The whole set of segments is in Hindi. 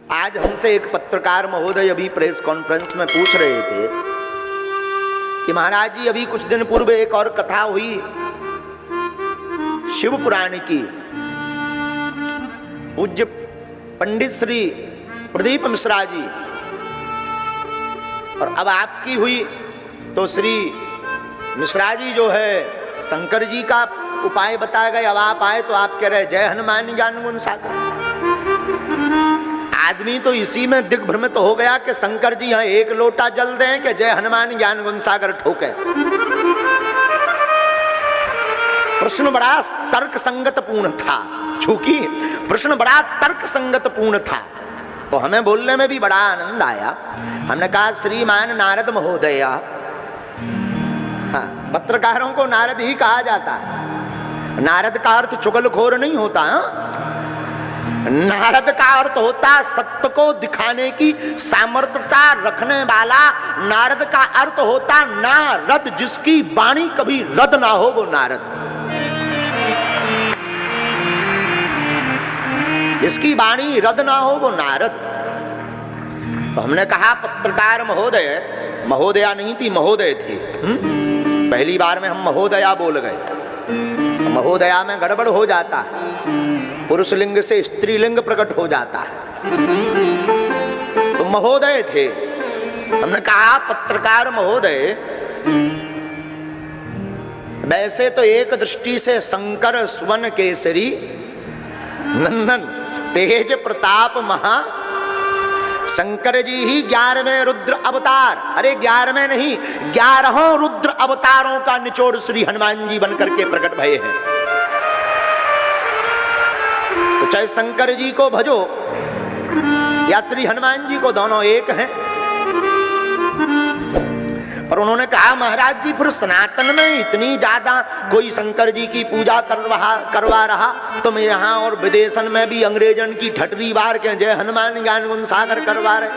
आज हमसे एक पत्रकार महोदय अभी प्रेस कॉन्फ्रेंस में पूछ रहे थे कि महाराज जी, अभी कुछ दिन पूर्व एक और कथा हुई शिव पुराण की। पूज्य पंडित श्री प्रदीप मिश्रा जी, और अब आपकी हुई तो श्री मिश्रा जी जो है शंकर जी का उपाय बताए गए। अब आप आए तो आप कह रहे जय हनुमान ज्ञान गुण सागर। आदमी तो इसी में दिग्भ्रमित तो हो गया कि शंकर जी यहाँ एक लोटा जल दें कि जय हनुमान ज्ञान गुण सागर ठोके। प्रश्न बड़ा तर्क संगत पूर्ण था, चूंकि प्रश्न बड़ा तर्क संगत पूर्ण था तो हमें बोलने में भी बड़ा आनंद आया। हमने कहा श्रीमान नारद महोदय, हाँ, पत्रकारों को नारद ही कहा जाता है। नारद का अर्थ चुगलखोर नहीं होता, नारद का अर्थ होता सत्य को दिखाने की सामर्थ्यता रखने वाला। नारद का अर्थ होता नारद, जिसकी वाणी कभी रद्द ना हो वो नारद, जिसकी वाणी रद्द ना हो वो नारद। तो हमने कहा पत्रकार महोदय, महोदया नहीं थी महोदय थे। पहली बार में हम महोदया बोल गए। महोदया में गड़बड़ हो जाता है, पुरुष लिंग से स्त्रीलिंग प्रकट हो जाता है। तो महोदय थे। हमने कहा पत्रकार महोदय, वैसे तो एक दृष्टि से शंकर सुवन केसरी नंदन तेज प्रताप महा शंकर जी ही 11वें रुद्र अवतार, अरे 11वें नहीं 11 रुद्र अवतारों का निचोड़ श्री हनुमान जी बनकर के प्रकट भये हैं। तो चाहे शंकर जी को भजो या श्री हनुमान जी को, दोनों एक हैं। पर उन्होंने कहा महाराज जी, फिर सनातन में इतनी ज्यादा कोई शंकर जी की पूजा करवा रहा, तुम यहाँ और विदेशन में भी अंग्रेजन की ठटरी बार के जय हनुमान ज्ञान गुण सागर करवा रहे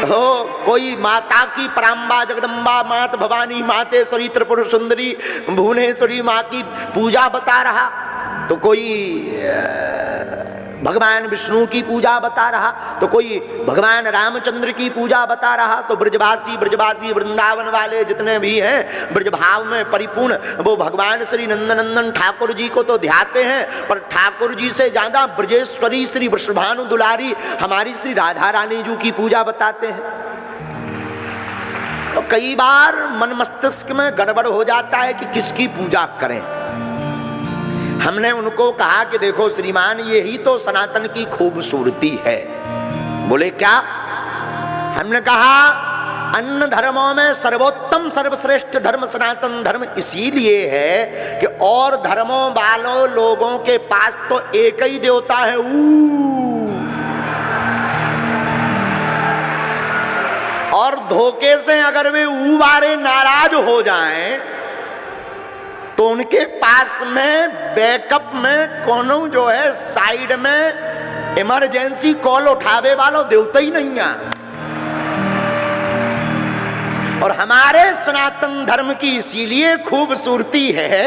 हो। कोई माता की पराम्बा जगदम्बा मात भवानी मातेश्वरी त्रिपुर सुंदरी भुवनेश्वरी माँ की पूजा बता रहा, तो कोई भगवान विष्णु की पूजा बता रहा, तो कोई भगवान रामचंद्र की पूजा बता रहा। तो ब्रजवासी वृंदावन वाले जितने भी हैं ब्रजभाव में परिपूर्ण, वो भगवान श्री नंदनंदन ठाकुर जी को तो ध्याते हैं, पर ठाकुर जी से ज्यादा ब्रजेश्वरी श्री वृषभानु दुलारी हमारी श्री राधा रानी जी की पूजा बताते हैं। तो कई बार मन मस्तिष्क में गड़बड़ हो जाता है कि किसकी पूजा करें। हमने उनको कहा कि देखो श्रीमान, यही तो सनातन की खूबसूरती है। बोले क्या? हमने कहा अन्य धर्मों में सर्वोत्तम सर्वश्रेष्ठ धर्म सनातन धर्म इसीलिए है कि और धर्मों वालों लोगों के पास तो एक ही देवता है और धोखे से अगर वे वाले नाराज हो जाएं तो उनके पास में बैकअप में कोनो जो है साइड में इमरजेंसी कॉल उठावे वाला देवता ही नहीं है। और हमारे सनातन धर्म की इसीलिए खूबसूरती है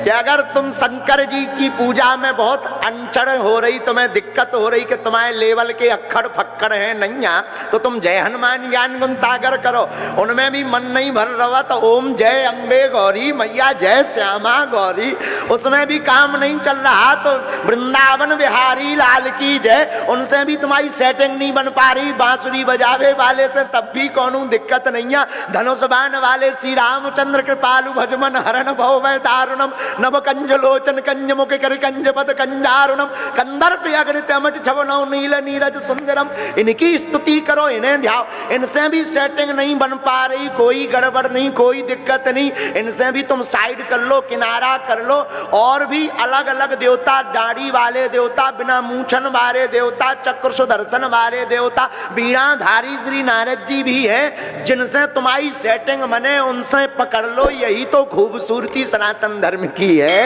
कि अगर तुम शंकर जी की पूजा में बहुत अनचड़ हो रही, तुम्हें दिक्कत हो रही कि तुम्हारे लेवल के अक्खड़ फक्कड़ हैं नैया, तो तुम जय हनुमान ज्ञान गुण सागर करो। उनमें भी मन नहीं भर रहा तो ओम जय अम्बे गौरी मैया जय श्यामा गौरी, उसमें भी काम नहीं चल रहा तो वृंदावन बिहारी लाल की जय, उनसे भी तुम्हारी सेटिंग नहीं बन पा रही। बांसुरी बजावे वाले से तब भी कोनो दिक्कत नहीं है। धनुषबाण वाले श्री रामचंद्र कृपालु भजमन हरण भव वै दारुणम नव कंज लोचन कंज मुख कर कंज पद कंजारुणम कंदर्प अग्नित अमच छवनौ नील नीरज सुंदरम, इनकी स्तुति करो, इन्हें ध्याओ। इनसे भी सेटिंग नहीं बन पा रही, कोई गड़बड़ नहीं, कोई दिक्कत नहीं, इनसे भी तुम साइड कर लो, किनारा कर लो। और भी अलग अलग देवता, दाढ़ी वाले देवता, बिना मूछन वाले देवता, चक्र सुदर्शन वाले देवता, बीणाधारी श्री नारद जी भी है, जिनसे तुम्हारी सेटिंग बने उनसे पकड़ लो। यही तो खूबसूरती सनातन धर्म की है।